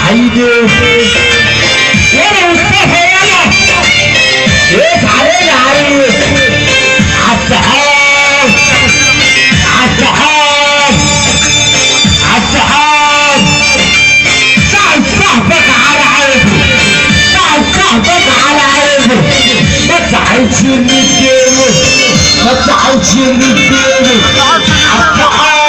حيدي يلا مصطفى يلا ايه علينا عريس عالسحاب عالسحاب عالسحاب ساعد صاحبك على عيبه ساعد صاحبك على عيبه ما تزعلش اللي تجيبه ما تزعلش اللي تجيبه عالسحاب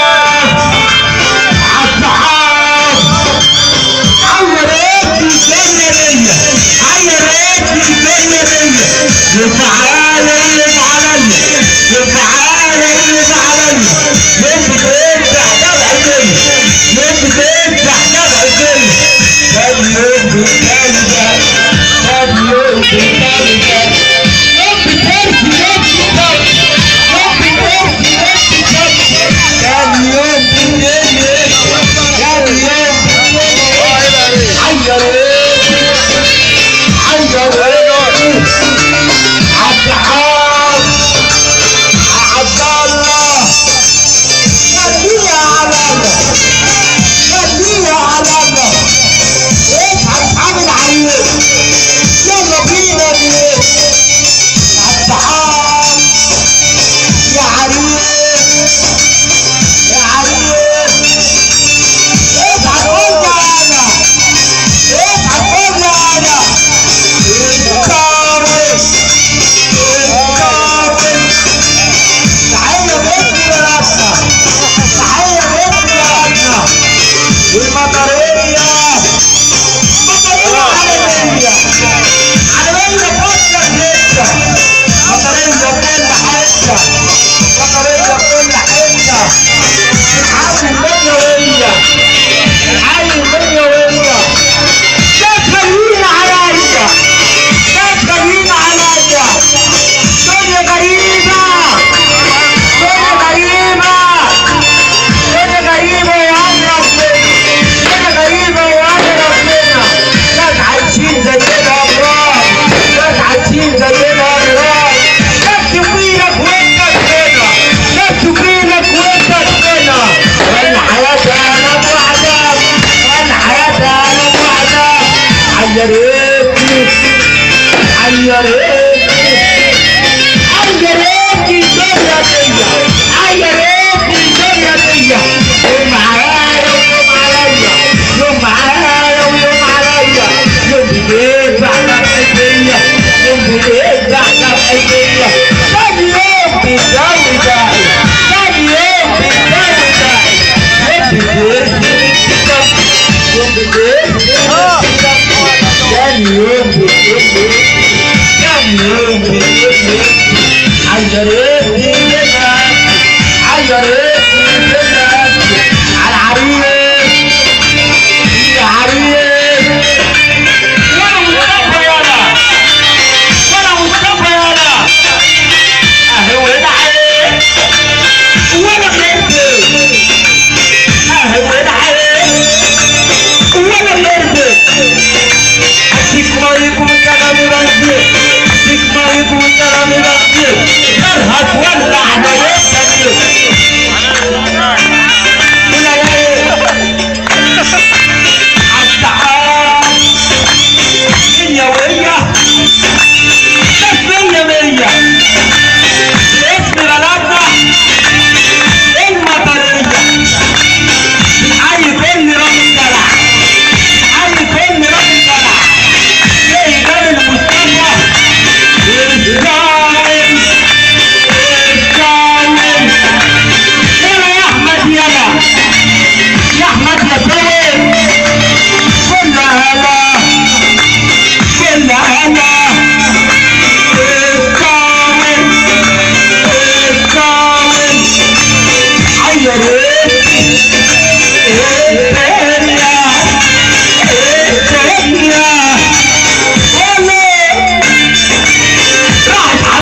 يفعالي يفعلني يفعالي يفعلني يوم بتفتح دمعتي يوم بتفتح دمعتي كان يوم بالكلمة كان يوم بالكلمة يوم بترسي يوم بترسي كان يوم بالدنيا كان يوم عيرت عيرت عالسحاب عالضالة خليها علامة خليها علامة اصحى اصحاب العريس يلا بينا بيه عالسحاب يا عريس يا عريس اصحى قول لي انا اصحى قول لي انا والمطرية مطرية عالمية عالمية فضلك لسه مطرية بكل حتة مطرية بكل حتة العالم المنيوية العالم المنيوية ناس غريبة عليا ناس غريبة عليا دنيا غريبة دنيا غريبة دنيا غريبة يا عم غريبة يا ربنا ناس عايشين زينا أمراض ناس عايشين زينا أمراض ناس تفيلك وانت هنا ناس تفيلك وانت هنا وإن حياتها أنا بوعدك وإن حياتها أنا بوعدك عيرتني عيرتني عيرتني الدنيا دي عيرتني الدنيا دي ومعايا ويوم عليا يوم معايا ويوم عليا يوم بيجيب بعد الحيدية يوم بيجيب بعد الحيدية ثاني يوم بيتجوز داعي ثاني يوم بيتجوز داعي يوم بيجيب ثاني يوم بيجيب ثاني يوم بيجيب عيرتني عيرتني